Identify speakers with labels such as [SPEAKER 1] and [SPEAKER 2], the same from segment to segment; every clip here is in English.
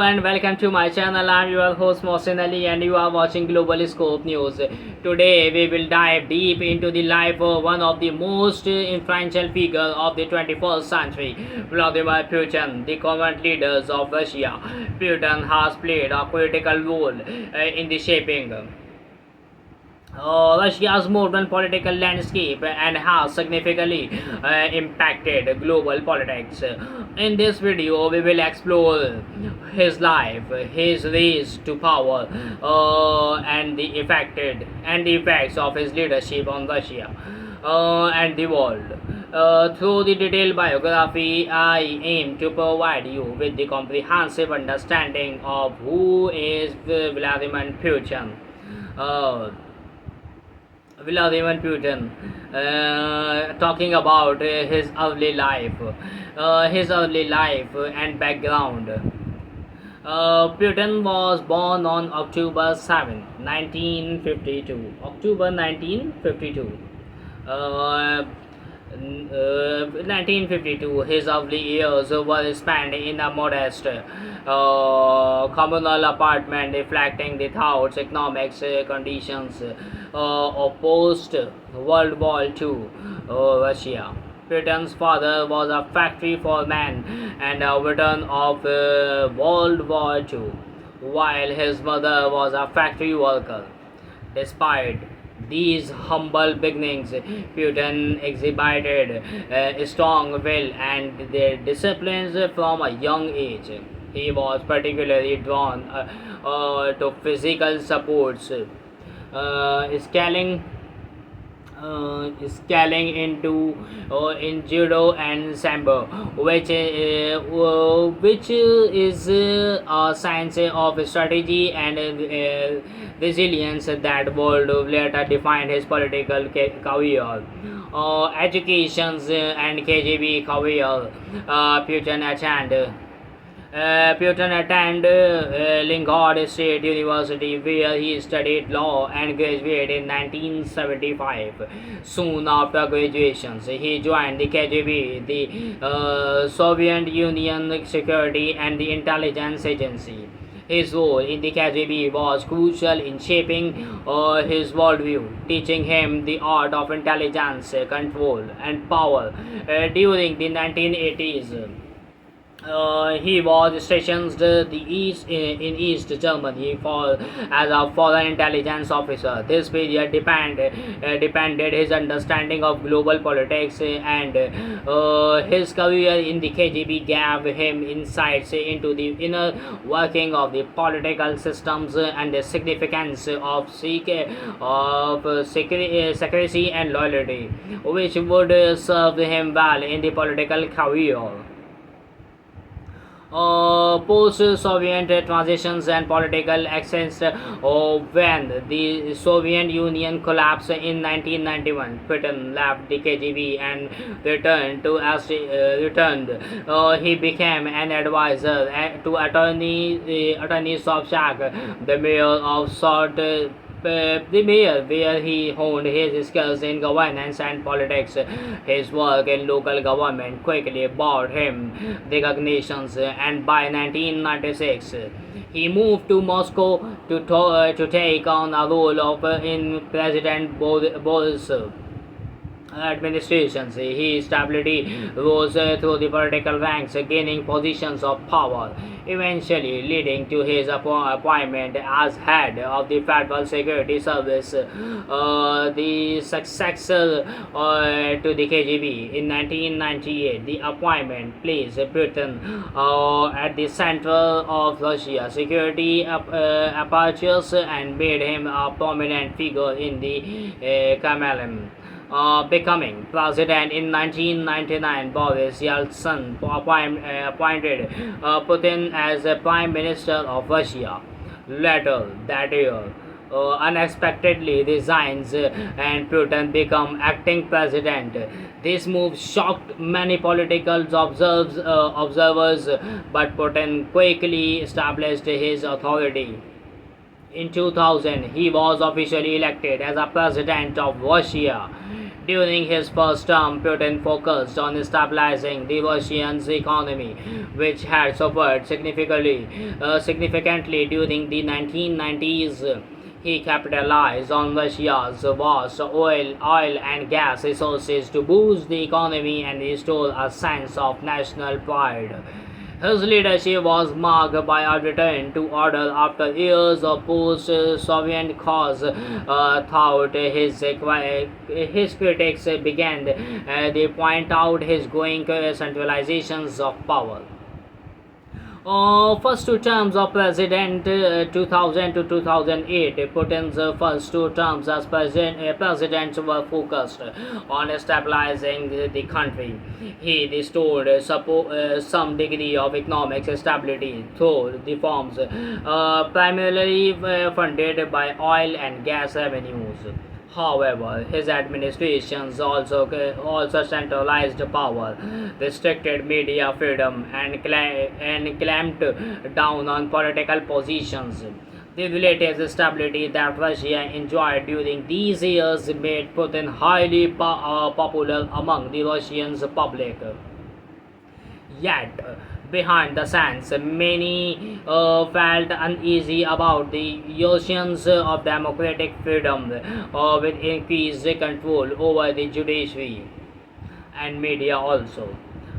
[SPEAKER 1] and welcome to my channel. I'm your host Mohsin Ali and you are watching Global Scope News. Today we will dive deep into the life of one of the most influential figures of the 21st century, Vladimir Putin, the current leaders of Russia. Putin has played a critical role in the shaping Russia's modern political landscape and has significantly impacted global politics. In this video, we will explore his life, his rise to power, and the effects of his leadership on Russia and the world. Through the detailed biography, I aim to provide you with the comprehensive understanding of who is Vladimir Putin. Uh, Vladimir Putin, talking about his early life and background. Putin was born on October 7, 1952. October 1952. Uh, 1952, his early years were spent in a modest communal apartment reflecting the thoughts, economics conditions of post-World War II Russia. Putin's father was a factory foreman and a veteran of World War II, while his mother was a factory worker. Despite these humble beginnings, Putin exhibited strong will and their disciplines from a young age. He was particularly drawn to physical supports, scaling scaling into in judo and sambo, which is a science of strategy and resilience that would later define his political career. Educations and KGB career. Putin attended Lingard State University where he studied law and graduated in 1975. Soon after graduation, he joined the KGB, the Soviet Union Security and the Intelligence Agency. His role in the KGB was crucial in shaping his worldview, teaching him the art of intelligence, control, and power. During the 1980s, he was stationed in East Germany as a foreign intelligence officer. This period depended his understanding of global politics and his career in the KGB gave him insights into the inner working of the political systems and the significance of secrecy and loyalty, which would serve him well in the political career. Post-Soviet transitions and political access when the Soviet Union collapsed in 1991. Putin left the KGB and returned. He became an advisor to Attorney Sobchak, the mayor of the mayor, where he honed his skills in governance and politics. His work in local government quickly brought him recognitions, and by 1996, he moved to Moscow to take on a role in President Boris administrations. His stability rose through the political ranks, gaining positions of power, eventually leading to his appointment as head of the Federal Security Service, the successor to the KGB. In 1998, the appointment placed Putin at the center of Russia's security apparatus and made him a prominent figure in the Kremlin. Becoming president in 1999, Boris Yeltsin appointed Putin as the Prime Minister of Russia. Later that year, unexpectedly resigns and Putin became acting president. This move shocked many political observers, but Putin quickly established his authority. In 2000, he was officially elected as a president of Russia. During his first term, Putin focused on stabilizing the Russian economy, which had suffered significantly during the 1990s. He capitalized on Russia's vast oil and gas resources to boost the economy and restore a sense of national pride. His leadership was marked by a return to order after years of post-Soviet chaos. Throughout his critics began they point out his growing centralizations of power. First two terms of president 2000 to 2008. Putin's first two terms as president were focused on stabilizing the country. He restored some degree of economic stability through reforms primarily funded by oil and gas revenues. However, his administrations also centralized power, restricted media freedom, and clamped down on political positions. The relative stability that Russia enjoyed during these years made Putin highly popular among the Russian public. Yet, behind the scenes, many felt uneasy about the notions of democratic freedom with increased control over the judiciary and media also.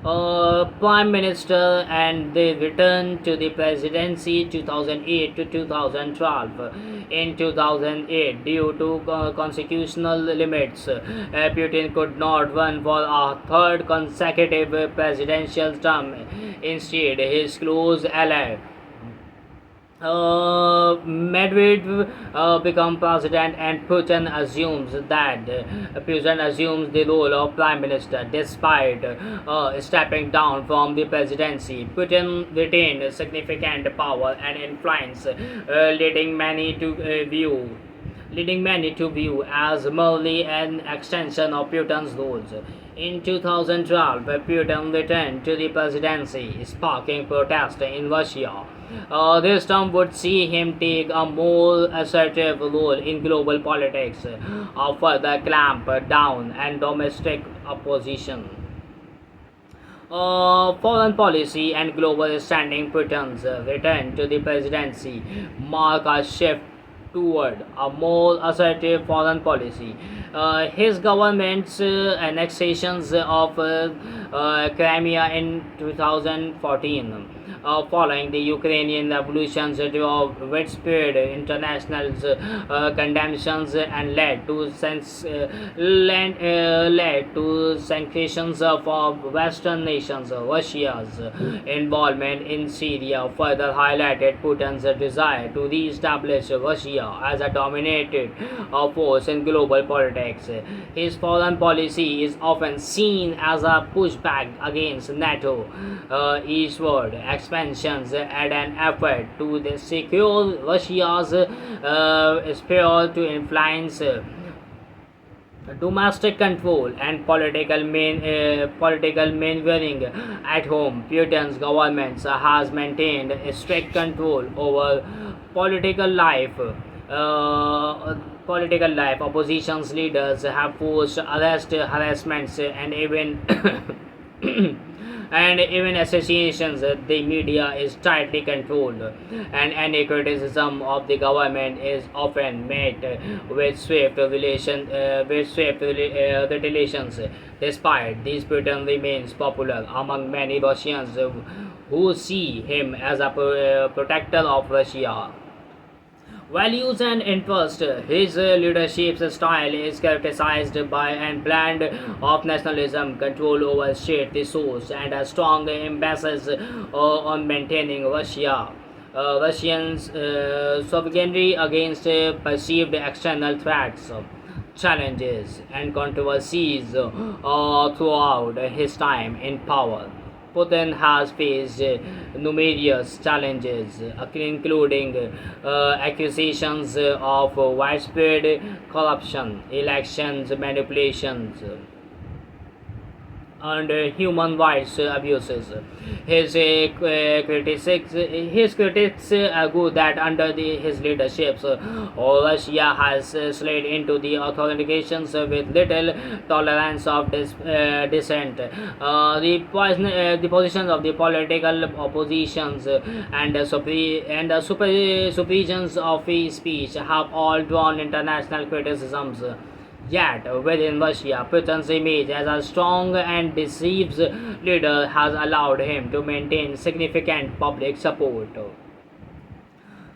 [SPEAKER 1] Prime Minister and the return to the presidency 2008 to 2012. In 2008, due to constitutional limits, Putin could not run for a third consecutive presidential term. Instead, his close ally Medvedev become president, and Putin assumes the role of prime minister despite stepping down from the presidency. Putin retained significant power and influence, leading many to view as merely an extension of Putin's rules. In 2012, Putin returned to the presidency, sparking protest in Russia. This term would see him take a more assertive role in global politics, further clamp down and domestic opposition. Foreign policy and global standing. Putin's return to the presidency mark a shift toward a more assertive foreign policy. His government's annexations of Crimea in 2014, following the Ukrainian revolutions, widespread international condemnations and led to sanctions for Western nations. Russia's involvement in Syria further highlighted Putin's desire to re-establish Russia as a dominated force in global politics. His foreign policy is often seen as a pushback against NATO eastward expansions and an effort to secure Russia's sphere to influence domestic control and political maneuvering at home. Putin's government has maintained strict control over political life. Opposition's leaders have forced arrest, harassments, and even and even assassinations. The media is tightly controlled, and any criticism of the government is often met with retaliations. Despite these, Putin remains popular among many Russians who see him as a protector of Russia values and interest. His leadership style is characterized by an blend of nationalism, control over state resources, and a strong emphasis on maintaining Russians' sovereignty against perceived external threats, challenges, and controversies throughout his time in power. Putin has faced numerous challenges, including accusations of widespread corruption, elections manipulations, and human rights abuses. His critics argue that under his leadership, Russia has slid into the authoritarians with little tolerance of dissent. The positions of the political oppositions and supervisions of free speech have all drawn international criticisms. Yet, within Russia, Putin's image as a strong and decisive leader has allowed him to maintain significant public support.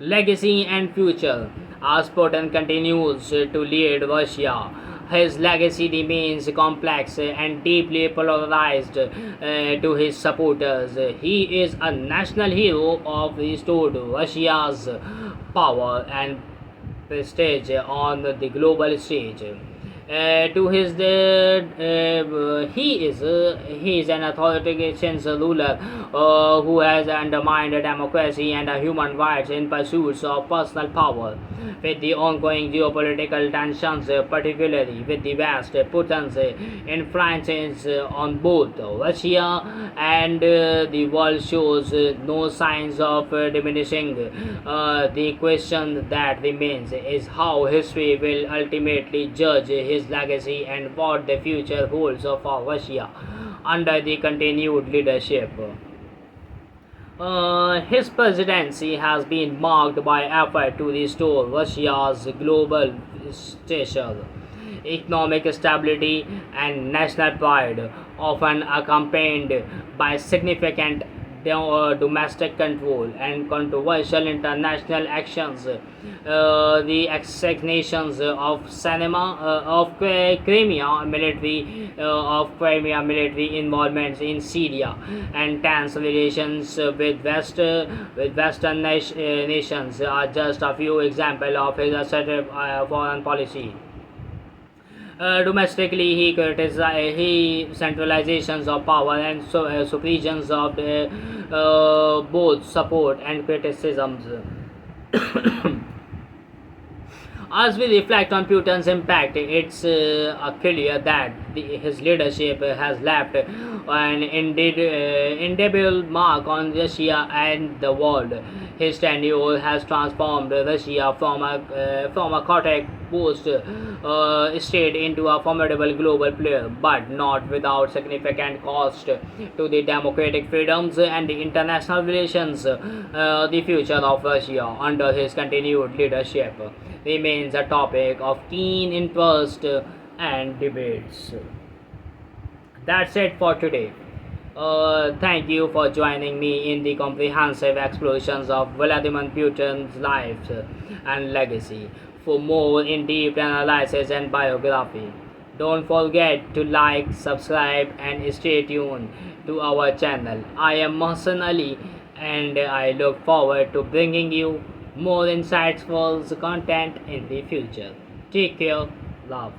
[SPEAKER 1] Legacy and future. As Putin continues to lead Russia, his legacy remains complex and deeply polarized to his supporters. He is a national hero of restored Russia's power and prestige on the global stage. To his he is an authoritarian ruler who has undermined democracy and human rights in pursuits of personal power. With the ongoing geopolitical tensions, particularly with the West, Putin's influence on both Russia and the world shows no signs of diminishing. The question that remains is how history will ultimately judge his legacy and what the future holds for Russia under the continued leadership. His presidency has been marked by effort to restore Russia's global stature, economic stability, and national pride, often accompanied by significant domestic control and controversial international actions. The assassinations of Crimea military involvements in Syria, and tense relations with Western nations are just a few examples of his assertive foreign policy. Domestically, he centralizations of power and supervisions of both support and criticisms. As we reflect on Putin's impact, it's clear that his leadership has left an indelible mark on Russia and the world. His tenure has transformed Russia from a chaotic post state into a formidable global player, but not without significant cost to the democratic freedoms and the international relations. The future of Russia under his continued leadership remains a topic of keen interest and debates. That's it for today. Thank you for joining me in the comprehensive explorations of Vladimir Putin's life and legacy. For more in-depth analysis and biography, don't forget to like, subscribe, and stay tuned to our channel. I am Mohsen Ali, and I look forward to bringing you more insightful content in the future. Take care. Love.